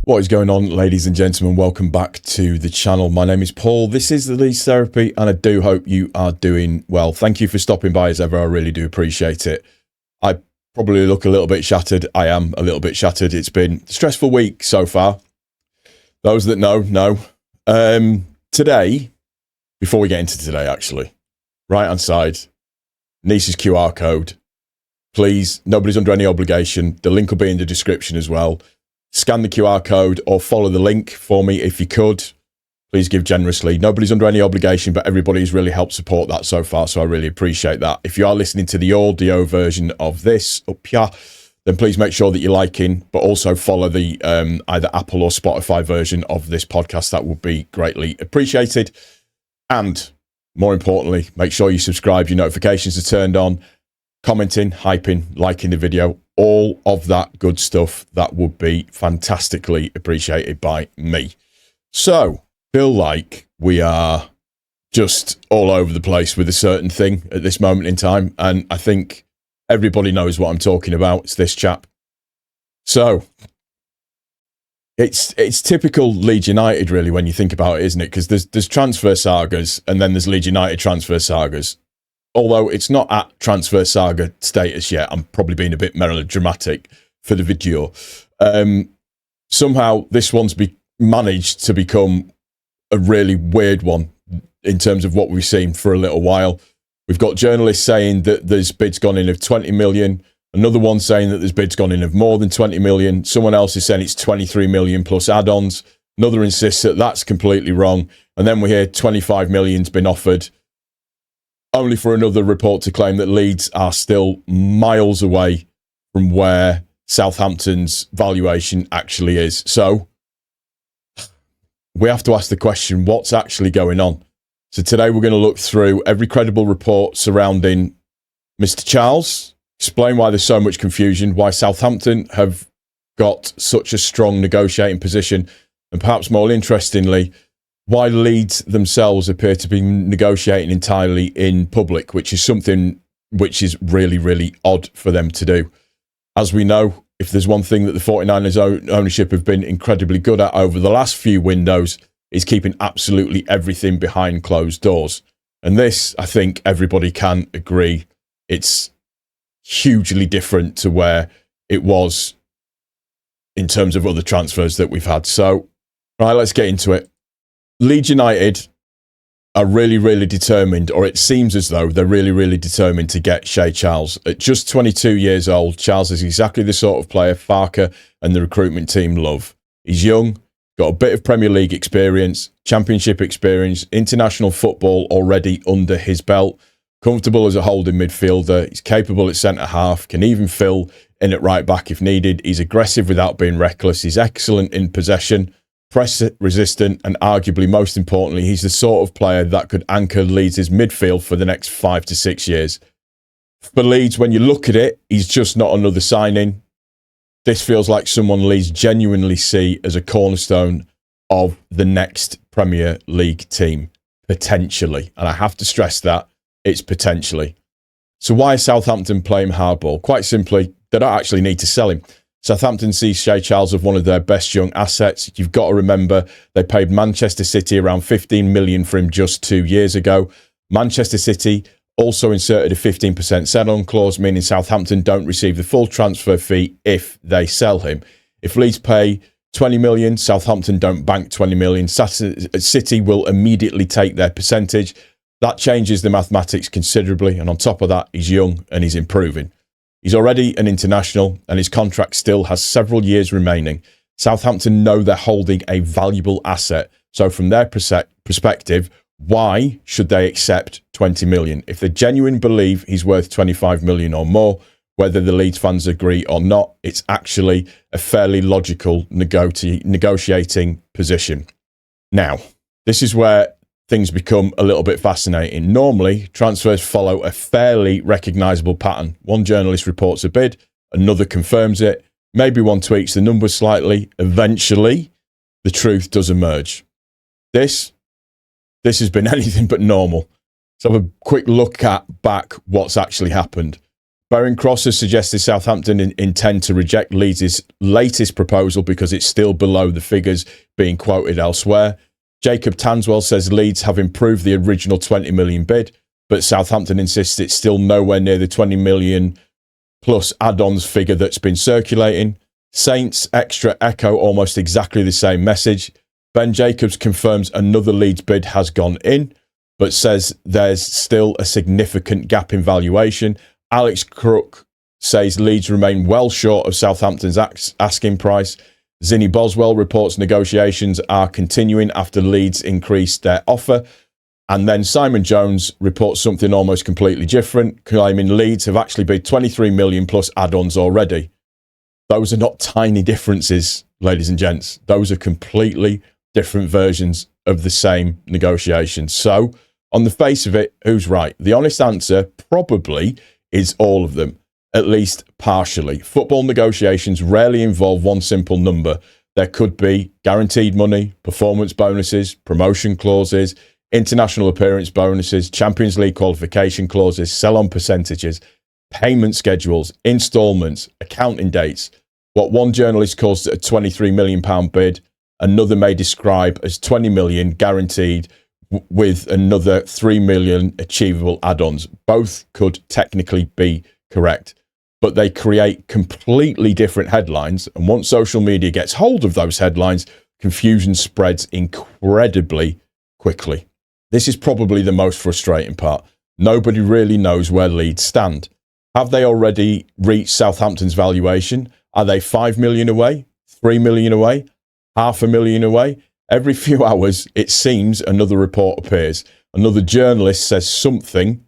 What is going on, ladies and gentlemen? Welcome back to the channel. My name is Paul. This is the Leeds Therapy, and I do hope you are doing well. Thank you for stopping by as ever. I really do appreciate it. I probably look a little bit shattered. I am a little bit shattered. It's been a stressful week so far. Those that know. Today, before we get into today, actually, right-hand side, Nice's QR code. Please, nobody's under any obligation. The link will be in the description as well. Scan the QR code or follow the link for me if you could. Please give generously. Nobody's under any obligation, but everybody's really helped support that so far, so I really appreciate that. If you are listening to the audio version of this up here, then please make sure that you're liking, but also follow the either Apple or Spotify version of this podcast. That would be greatly appreciated. And more importantly, make sure you subscribe, your notifications are turned on, commenting, hyping, liking the video, all of that good stuff. That would be fantastically appreciated by me. So, feel like we are just all over the place with a certain thing at this moment in time, and I think everybody knows what I'm talking about. It's this chap. So, it's typical Leeds United, really, when you think about it, isn't it? Because there's transfer sagas, and then there's Leeds United transfer sagas. Although it's not at transfer saga status yet, I'm probably being a bit melodramatic for the video. Somehow this one's managed to become a really weird one in terms of what we've seen for a little while. We've got journalists saying that there's bids gone in of 20 million. Another one saying that there's bids gone in of more than 20 million. Someone else is saying it's 23 million plus add-ons. Another insists that that's completely wrong. And then we hear 25 million's been offered, only for another report to claim that Leeds are still miles away from where Southampton's valuation actually is. So we have to ask the question, what's actually going on? So today we're going to look through every credible report surrounding Mr. Charles, explain why there's so much confusion, why Southampton have got such a strong negotiating position, and perhaps more interestingly, why Leeds themselves appear to be negotiating entirely in public, which is something which is really, really odd for them to do. As we know, if there's one thing that the 49ers ownership have been incredibly good at over the last few windows, is keeping absolutely everything behind closed doors. And this, I think everybody can agree, it's hugely different to where it was in terms of other transfers that we've had. So, right, let's get into it. Leeds United are really, really determined, or it seems as though they're really, really determined to get Shea Charles. At just 22 years old, Charles is exactly the sort of player Farker and the recruitment team love. He's young, got a bit of Premier League experience, Championship experience, international football already under his belt, comfortable as a holding midfielder, he's capable at centre-half, can even fill in at right-back if needed, he's aggressive without being reckless, he's excellent in possession, press resistant, and arguably most importantly, he's the sort of player that could anchor Leeds' midfield for the next 5 to 6 years. For Leeds, when you look at it, he's just not another signing. This feels like someone Leeds genuinely see as a cornerstone of the next Premier League team, potentially. And I have to stress that, it's potentially. So why is Southampton playing hardball? Quite simply, they don't actually need to sell him. Southampton sees Shea Charles as one of their best young assets. You've got to remember they paid Manchester City around 15 million for him just 2 years ago. Manchester City also inserted a 15% sell-on clause, meaning Southampton don't receive the full transfer fee if they sell him. If Leeds pay 20 million, Southampton don't bank 20 million. City will immediately take their percentage. That changes the mathematics considerably. And on top of that, he's young and he's improving. He's already an international and his contract still has several years remaining. Southampton know they're holding a valuable asset. So from their perspective, why should they accept 20 million? If they genuinely believe he's worth 25 million or more, whether the Leeds fans agree or not, it's actually a fairly logical negotiating position. Now, this is where things become a little bit fascinating. Normally, transfers follow a fairly recognisable pattern. One journalist reports a bid, another confirms it, maybe one tweaks the numbers slightly. Eventually, the truth does emerge. This has been anything but normal. So have a quick look at back what's actually happened. Baron Cross has suggested Southampton intend to reject Leeds' latest proposal because it's still below the figures being quoted elsewhere. Jacob Tanswell says Leeds have improved the original 20 million bid, but Southampton insists it's still nowhere near the 20 million plus add-ons figure that's been circulating. Saints Extra echo almost exactly the same message. Ben Jacobs confirms another Leeds bid has gone in, but says there's still a significant gap in valuation. Alex Crook says Leeds remain well short of Southampton's asking price. Zinni Boswell reports negotiations are continuing after Leeds increased their offer. And then Simon Jones reports something almost completely different, claiming Leeds have actually bid 23 million plus add-ons already. Those are not tiny differences, ladies and gents. Those are completely different versions of the same negotiations. So, on the face of it, who's right? The honest answer probably is all of them, at least partially. Football negotiations rarely involve one simple number. There could be guaranteed money, performance bonuses, promotion clauses, international appearance bonuses, Champions League qualification clauses, sell-on percentages, payment schedules, instalments, accounting dates. What one journalist calls a £23 million bid, another may describe as 20 million guaranteed with another 3 million achievable add-ons. Both could technically be correct, but they create completely different headlines. And once social media gets hold of those headlines, confusion spreads incredibly quickly. This is probably the most frustrating part. Nobody really knows where Leeds stand. Have they already reached Southampton's valuation? Are they 5 million away? 3 million away? $500,000 away? Every few hours, it seems another report appears. Another journalist says something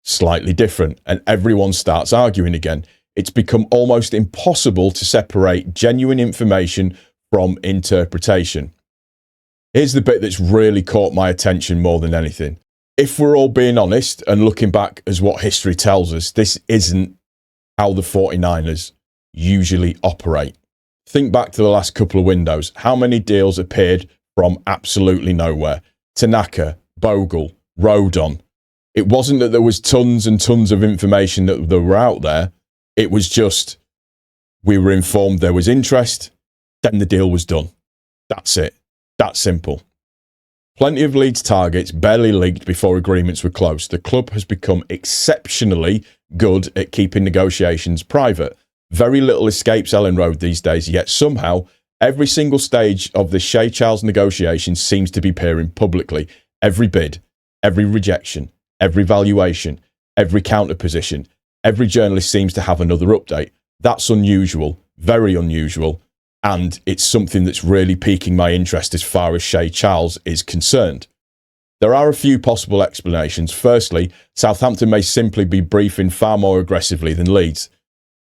slightly different, and everyone starts arguing again. It's become almost impossible to separate genuine information from interpretation. Here's the bit that's really caught my attention more than anything. If we're all being honest and looking back as what history tells us, this isn't how the 49ers usually operate. Think back to the last couple of windows. How many deals appeared from absolutely nowhere? Tanaka, Bogle, Rodon. It wasn't that there was tons and tons of information that were out there. It was just, we were informed there was interest, then the deal was done. That's it. That simple. Plenty of Leeds targets barely leaked before agreements were closed. The club has become exceptionally good at keeping negotiations private. Very little escapes Ellen Road these days, yet somehow every single stage of the Shea Charles negotiation seems to be appearing publicly. Every bid, every rejection, every valuation, every counter position, every journalist seems to have another update. That's unusual, very unusual, and it's something that's really piquing my interest as far as Shea Charles is concerned. There are a few possible explanations. Firstly, Southampton may simply be briefing far more aggressively than Leeds.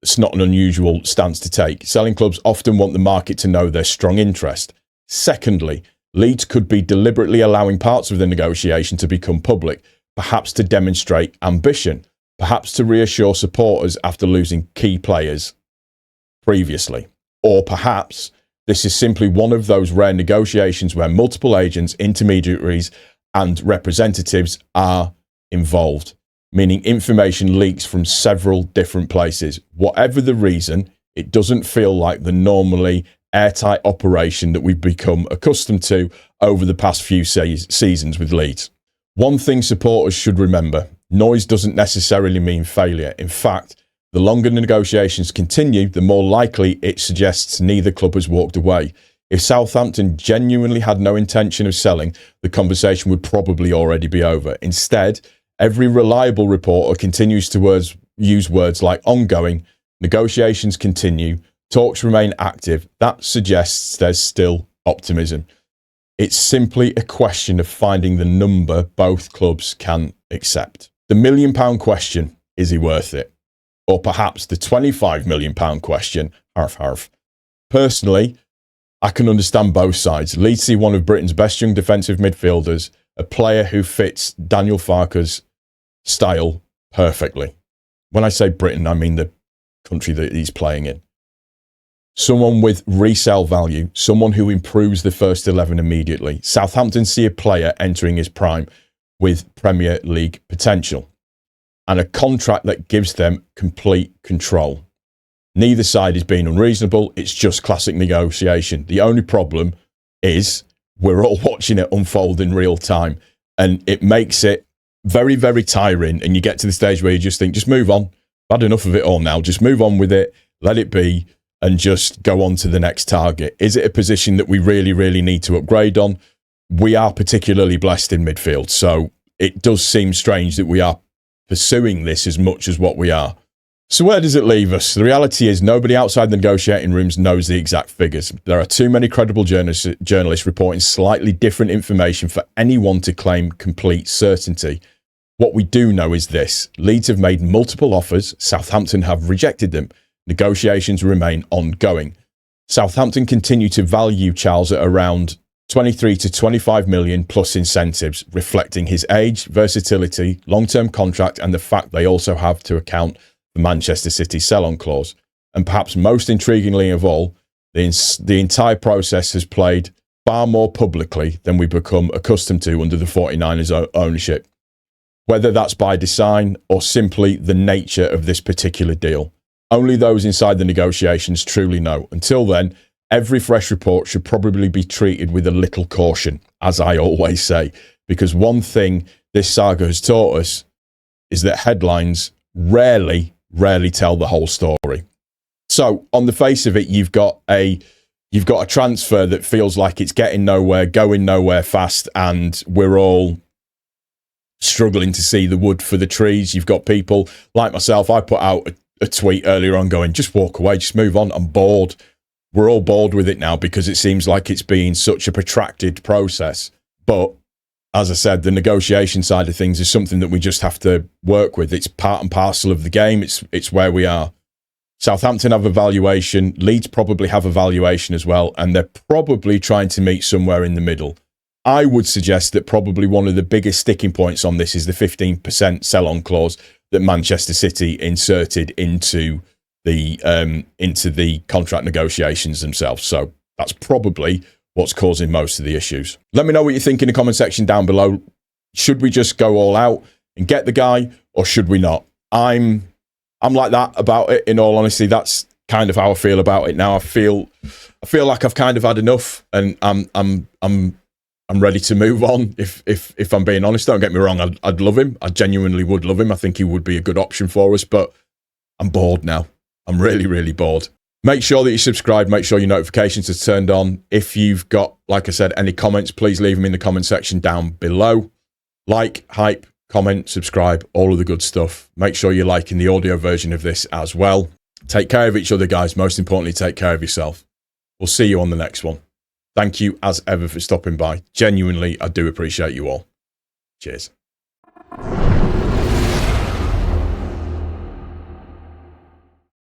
It's not an unusual stance to take. Selling clubs often want the market to know their strong interest. Secondly, Leeds could be deliberately allowing parts of the negotiation to become public, perhaps to demonstrate ambition, perhaps to reassure supporters after losing key players previously. Or perhaps this is simply one of those rare negotiations where multiple agents, intermediaries, and representatives are involved, meaning information leaks from several different places. Whatever the reason, it doesn't feel like the normally airtight operation that we've become accustomed to over the past few seasons with Leeds. One thing supporters should remember, noise doesn't necessarily mean failure. In fact, the longer negotiations continue, the more likely it suggests neither club has walked away. If Southampton genuinely had no intention of selling, the conversation would probably already be over. Instead, every reliable reporter continues to use words like ongoing, negotiations continue, talks remain active. That suggests there's still optimism. It's simply a question of finding the number both clubs can accept. The £1 million question, is he worth it? Or perhaps the £25 million question, harf harf. Personally, I can understand both sides. Leeds see one of Britain's best young defensive midfielders, a player who fits Daniel Farke's style perfectly. When I say Britain, I mean the country that he's playing in. Someone with resale value, someone who improves the first 11 immediately. Southampton see a player entering his prime with Premier League potential. and a contract that gives them complete control. Neither side is being unreasonable. It's just classic negotiation. The only problem is we're all watching it unfold in real time, and it makes it very, very tiring. And you get to the stage where you just think, just move on. I've had enough of it all now. Just move on with it. Let it be, and just go on to the next target. Is it a position that we really, really need to upgrade on? We are particularly blessed in midfield, so it does seem strange that we are pursuing this as much as what we are. So where does it leave us? The reality is nobody outside the negotiating rooms knows the exact figures. There are too many credible journalists reporting slightly different information for anyone to claim complete certainty. What we do know is this: Leeds have made multiple offers. Southampton have rejected them. Negotiations remain ongoing. Southampton continue to value Charles at around 23 to 25 million plus incentives, reflecting his age, versatility, long-term contract, and the fact they also have to account the Manchester City sell-on clause. And perhaps most intriguingly of all, the entire process has played far more publicly than we become accustomed to under the 49ers ownership. Whether that's by design or simply the nature of this particular deal, only those inside the negotiations truly know. Until then, every fresh report should probably be treated with a little caution, as I always say, because one thing this saga has taught us is that headlines rarely tell the whole story. So on the face of it, you've got a transfer that feels like it's getting nowhere, going nowhere fast, and we're all struggling to see the wood for the trees. You've got people like myself. I put out a tweet earlier on going, just walk away, just move on. I'm bored. We're all bored with it now because it seems like it's been such a protracted process. But as I said, the negotiation side of things is something that we just have to work with. It's part and parcel of the game. It's where we are. Southampton have a valuation. Leeds probably have a valuation as well. And they're probably trying to meet somewhere in the middle. I would suggest that probably one of the biggest sticking points on this is the 15% sell-on clause that Manchester City inserted into the contract negotiations themselves. So that's probably what's causing most of the issues. Let me know what you think in the comment section down below. Should we just go all out and get the guy, or should we not? I'm like that about it, in all honesty. That's kind of how I feel about it now. I feel like I've kind of had enough, and I'm ready to move on. If I'm being honest, don't get me wrong. I'd love him. I genuinely would love him. I think he would be a good option for us, but I'm bored now. I'm really, really bored. Make sure that you subscribe. Make sure your notifications are turned on. If you've got, like I said, any comments, please leave them in the comment section down below. Like, hype, comment, subscribe, all of the good stuff. Make sure you're liking the audio version of this as well. Take care of each other, guys. Most importantly, take care of yourself. We'll see you on the next one. Thank you, as ever, for stopping by. Genuinely, I do appreciate you all. Cheers.